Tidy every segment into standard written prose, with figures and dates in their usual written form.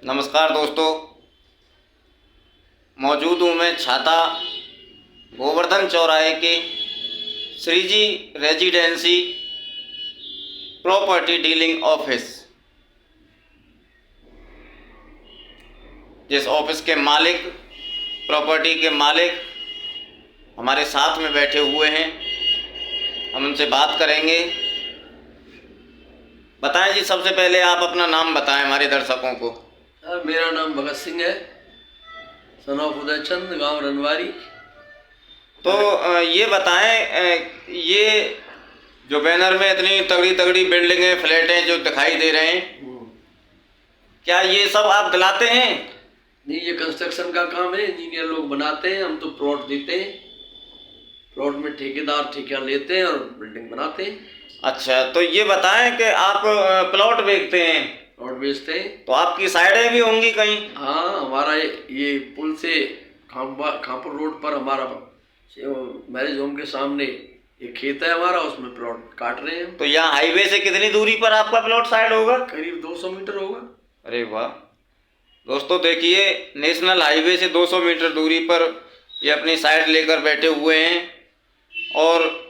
नमस्कार दोस्तों, मौजूद हूँ मैं छाता गोवर्धन चौराहे के Shriji residency property dealing office, जिस ऑफिस के मालिक, प्रॉपर्टी के मालिक हमारे साथ में बैठे हुए हैं। हम उनसे बात करेंगे। बताएं जी, सबसे पहले आप अपना नाम बताएं हमारे दर्शकों को। सर, मेरा नाम भगत सिंह है, सन ऑफ उदय चंद, गाँव रनवारी। तो ये बताएं, ये जो बैनर में इतनी तगड़ी तगड़ी बिल्डिंगें, फ्लैटें जो दिखाई दे रहे हैं, क्या ये सब आप दिलाते हैं? नहीं, ये कंस्ट्रक्शन का काम है, इंजीनियर लोग बनाते हैं, हम तो प्लॉट देते हैं। प्लॉट में ठेकेदार ठेका लेते हैं और बिल्डिंग बनाते हैं। अच्छा, तो ये बताएं कि आप प्लॉट बेचते हैं, प्लॉट बेचते हैं। तो आपकी साइडें भी होंगी कहीं? हाँ, हमारा ये पुल से खामपुर रोड पर हमारा मैरिज होम के सामने एक खेत है हमारा, उसमें प्लॉट काट रहे हैं। तो यहाँ हाईवे से कितनी दूरी पर आपका प्लॉट साइड होगा? करीब 200 मीटर होगा। अरे वाह दोस्तों, देखिए नेशनल हाईवे से 200 मीटर दूरी पर ये अपनी साइड लेकर बैठे हुए हैं। और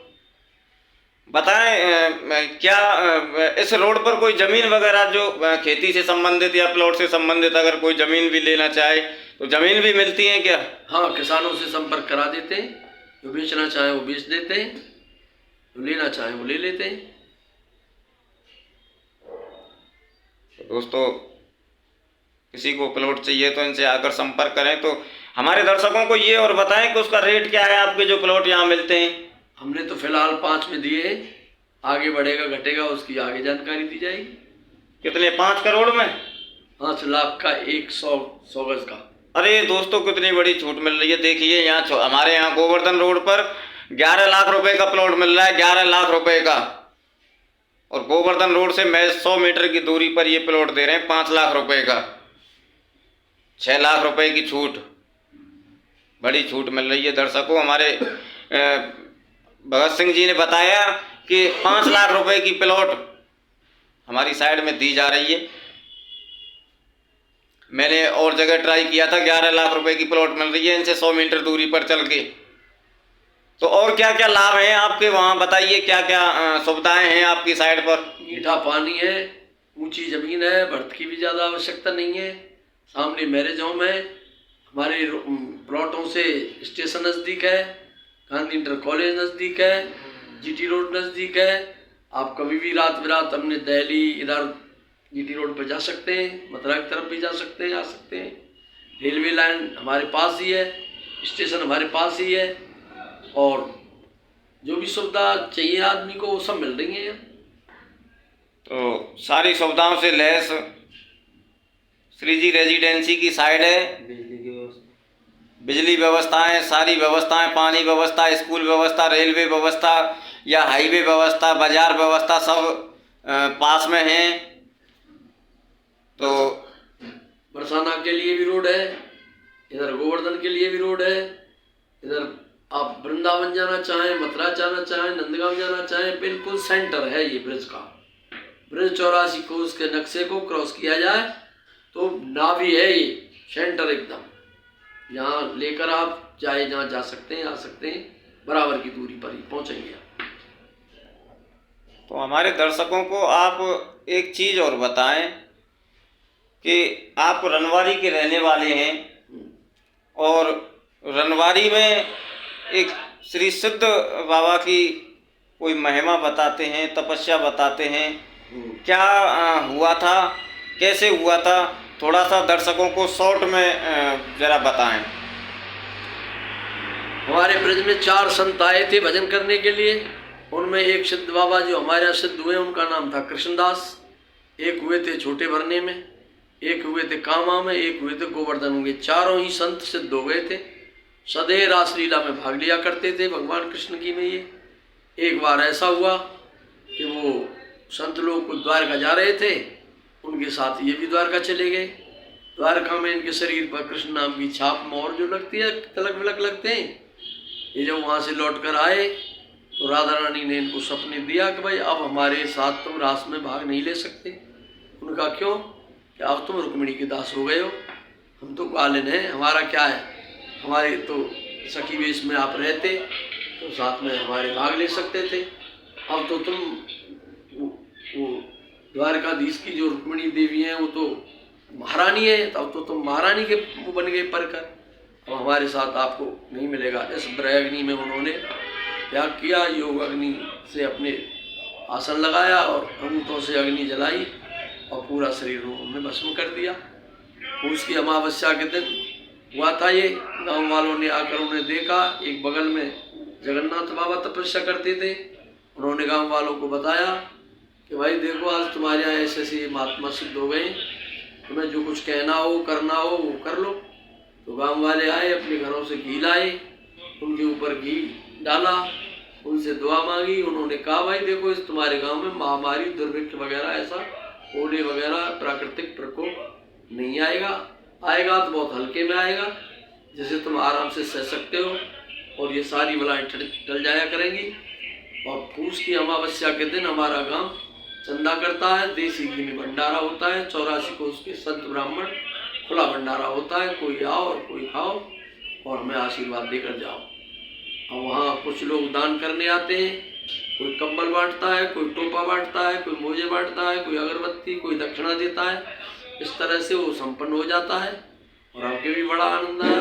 बताएं, क्या इस रोड पर कोई ज़मीन वगैरह जो खेती से संबंधित या प्लॉट से संबंधित अगर कोई ज़मीन भी लेना चाहे तो ज़मीन भी मिलती है क्या? हाँ, किसानों से संपर्क करा देते हैं। जो बेचना चाहे वो बेच देते हैं, जो लेना चाहे वो ले लेते हैं। तो दोस्तों, किसी को प्लॉट चाहिए तो इनसे आकर संपर्क करें। तो हमारे दर्शकों को ये और बताएं कि उसका रेट क्या है, आपके जो प्लॉट यहाँ मिलते हैं। हमने तो फिलहाल 5 में दिए हैं, आगे बढ़ेगा घटेगा उसकी आगे जानकारी दी जाएगी। कितने? 5 करोड़ में? 5 लाख का 100 गज का। अरे दोस्तों, कितनी बड़ी छूट मिल रही है। देखिए यहाँ हमारे यहाँ गोवर्धन रोड पर 11 लाख रुपए का प्लॉट मिल रहा है, 11 लाख रुपए का। और गोवर्धन रोड से मैं 100 मीटर की दूरी पर ये प्लॉट दे रहे हैं 5 लाख रुपए का। 6 लाख रुपए की छूट, बड़ी छूट मिल रही है दर्शकों। हमारे भगत सिंह जी ने बताया कि 5 लाख रुपए की प्लॉट हमारी साइड में दी जा रही है। मैंने और जगह ट्राई किया था, 11 लाख रुपए की प्लॉट मिल रही है इनसे 100 मीटर दूरी पर चल के। तो और क्या क्या लाभ हैं आपके वहाँ, बताइए क्या क्या सुविधाएं हैं आपकी साइड पर? मीठा पानी है, ऊंची ज़मीन है, बढ़त की भी ज़्यादा आवश्यकता नहीं है, सामने मैरिज होम है, हमारे प्लॉटों से स्टेशन नज़दीक है, गांधी इंटर कॉलेज नज़दीक है, जीटी रोड नज़दीक है। आप कभी भी रात बिरात अपने दिल्ली इधर जीटी रोड पर जा सकते हैं, मथुरा की तरफ भी जा सकते हैं, आ सकते हैं। रेलवे लाइन हमारे पास ही है, स्टेशन हमारे पास ही है, और जो भी सुविधा चाहिए आदमी को वो सब मिल रही है। तो सारी सुविधाओं से लैस श्रीजी रेजिडेंसी की साइड है। बिजली व्यवस्थाएं, सारी व्यवस्थाएं, पानी व्यवस्था, स्कूल व्यवस्था, रेलवे व्यवस्था या हाईवे व्यवस्था, बाजार व्यवस्था सब पास में हैं। तो बरसाना के लिए भी रोड है, इधर गोवर्धन के लिए भी रोड है, इधर आप वृंदावन जाना चाहें, मथुरा जाना चाहें, नंदगांव जाना चाहें, बिल्कुल सेंटर है ये ब्रिज का। ब्रिज 84 को उसके नक्शे को क्रॉस किया जाए तो नाभि है ये, सेंटर एकदम। यहाँ लेकर आप चाहे जहाँ जा सकते हैं, आ सकते हैं, बराबर की दूरी पर ही पहुँचेंगे आप। तो हमारे दर्शकों को आप एक चीज़ और बताएं कि आप रनवारी के रहने वाले हैं और रनवारी में एक श्री सिद्ध बाबा की कोई महिमा बताते हैं, तपस्या बताते हैं। क्या हुआ था, कैसे हुआ था, थोड़ा सा दर्शकों को शॉर्ट में जरा बताएं। हमारे ब्रज में 4 संत आए थे भजन करने के लिए। उनमें एक सिद्ध बाबा जो हमारे यहाँ सिद्ध हुए, उनका नाम था कृष्णदास। एक हुए थे छोटे भरने में, एक हुए थे कामा में, एक हुए थे गोवर्धन होंगे। चारों ही संत सिद्ध हो गए थे। सदैव रासलीला में भाग लिया करते थे भगवान कृष्ण की में। ये एक बार ऐसा हुआ कि वो संत लोग कुछ द्वारका जा रहे थे, उनके साथ ये भी द्वारका चले गए। द्वारका में इनके शरीर पर कृष्ण नाम की छाप मोहर जो लगती है, तिलक विलक लगते हैं। ये जब वहाँ से लौट कर आए तो राधा रानी ने इनको सपने दिया कि भाई अब हमारे साथ तुम रास में भाग नहीं ले सकते। उनका क्यों कि अब तुम रुक्मिणी के दास हो गए हो, हम तो ग्वालिन हैं, हमारा क्या है, हमारे तो सखी वेश में आप रहते तो साथ में हमारे भाग ले सकते थे। अब तो तुम वो द्वारकाधीश की जो रुक्मिणी देवी हैं वो तो महारानी है, तब तो तुम महारानी के वो बन गए परकर, अब हमारे साथ आपको नहीं मिलेगा। इस ब्रह्मअग्नि में उन्होंने त्याग किया, योग अग्नि से अपने आसन लगाया और अंगूठों से अग्नि जलाई और पूरा शरीर उन्होंने भस्म कर दिया। उसकी अमावस्या के दिन हुआ था ये। गांव वालों ने आकर उन्हें देखा, एक बगल में जगन्नाथ बाबा तपस्या करते थे। उन्होंने गांव वालों को बताया कि भाई देखो, आज तुम्हारे यहाँ ऐसे ऐसे महात्मा सिद्ध हो गए, तुम्हें जो कुछ कहना हो करना हो वो कर लो। तो गांव वाले आए, अपने घरों से घी लाए, उनके ऊपर घी डाला, उनसे दुआ मांगी। उन्होंने कहा भाई देखो, इस तुम्हारे गांव में महामारी, दुर्भिक्ष वगैरह, ऐसा ओले वगैरह प्राकृतिक प्रकोप नहीं आएगा, आएगा तो बहुत हल्के में आएगा, जिसे तुम आराम से सह सकते हो और ये सारी बलाएं टल जाया करेंगी। और पूस की अमावस्या के दिन हमारा गांव चंदा करता है, देसी घी में भंडारा होता है, 84 को उसके संत ब्राह्मण खुला भंडारा होता है, कोई आओ और कोई खाओ और हमें आशीर्वाद देकर जाओ। और वहाँ कुछ लोग दान करने आते हैं, कोई कंबल बांटता है, कोई टोपा बांटता है, कोई मोजे बांटता है, कोई अगरबत्ती, कोई दक्षिणा देता है। इस तरह से वो संपन्न हो जाता है और हमके भी बड़ा आनंद आया।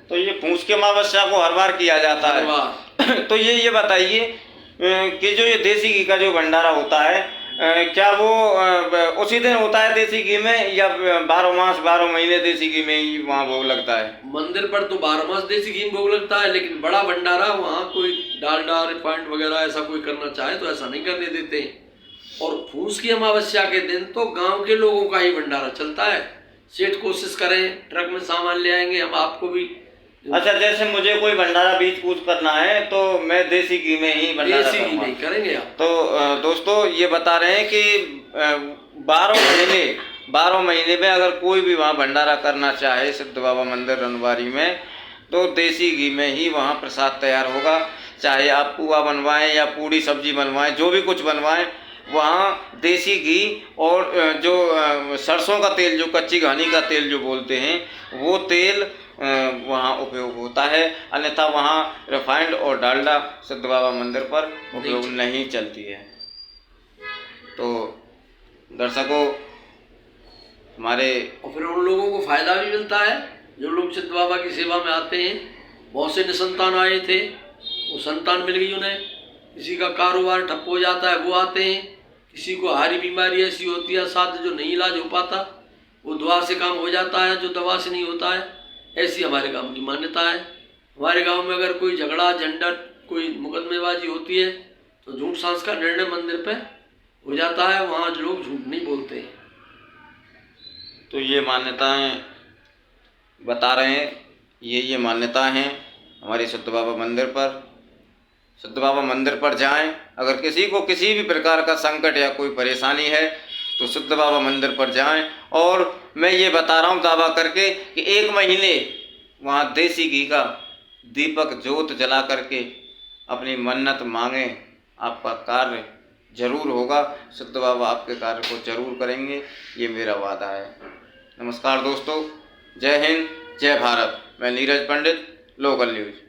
तो ये पूस की अमावस्या को हर बार किया जाता है। तो ये बताइए कि जो ये देसी घी का जो भंडारा होता है, क्या वो उसी दिन होता है देसी घी में, या 12 मास 12 महीने देसी घी में ही वहाँ भोग लगता है? मंदिर पर तो 12 मास देसी घी में भोग लगता है, लेकिन बड़ा भंडारा वहाँ कोई डालडा रिफाइंड वगैरह ऐसा कोई करना चाहे तो ऐसा नहीं करने देते। और पूस की अमावस्या के दिन तो गांव के लोगों का ही भंडारा चलता है। सेठ कोशिश करें, ट्रक में सामान ले आएंगे, हम आपको भी। अच्छा, जैसे मुझे कोई भंडारा बीज पूज करना है तो मैं देसी घी में ही भंडारा देसी घी नहीं करेंगे आप। तो दोस्तों ये बता रहे हैं कि 12 महीने में अगर कोई भी वहाँ भंडारा करना चाहे सिद्ध बाबा मंदिर रनवारी में, तो देसी घी में ही वहाँ प्रसाद तैयार होगा। चाहे आप पुआ बनवाएं या पूड़ी सब्जी बनवाएं, जो भी कुछ बनवाएं, वहाँ देसी घी और जो सरसों का तेल, जो कच्ची घानी का तेल जो बोलते हैं, वो तेल वहाँ उपयोग होता है। अन्यथा वहाँ रिफाइंड और डालडा सिद्ध बाबा मंदिर पर उपयोग नहीं चलती है। तो दर्शकों, हमारे और फिर उन लोगों को फायदा भी मिलता है जो लोग सिद्ध बाबा की सेवा में आते हैं। बहुत से निसंतान आए थे, वो संतान मिल गई उन्हें। किसी का कारोबार ठप हो जाता है, वो आते हैं। किसी को हारी बीमारी ऐसी होती है साथ जो नहीं इलाज हो पाता, वो दवा से काम हो जाता है, जो दवा से नहीं होता है। ऐसी हमारे गांव की मान्यता है। हमारे गांव में अगर कोई झगड़ा झंझट, कोई मुकदमेबाजी होती है तो झूठ सांस का निर्णय मंदिर पे हो जाता है, वहाँ लोग झूठ नहीं बोलते हैं। तो ये मान्यताएं बता रहे हैं, ये मान्यताएं हैं हमारे सिद्ध बाबा मंदिर पर। सिद्ध बाबा मंदिर पर जाएं, अगर किसी को किसी भी प्रकार का संकट या कोई परेशानी है तो सिद्ध बाबा मंदिर पर जाएं। और मैं ये बता रहा हूँ दावा करके कि 1 महीने वहाँ देसी घी का दीपक जोत जला करके अपनी मन्नत मांगें, आपका कार्य जरूर होगा। सिद्ध बाबा आपके कार्य को जरूर करेंगे, ये मेरा वादा है। नमस्कार दोस्तों, जय हिंद, जय भारत। मैं नीरज पंडित, लोकल न्यूज़।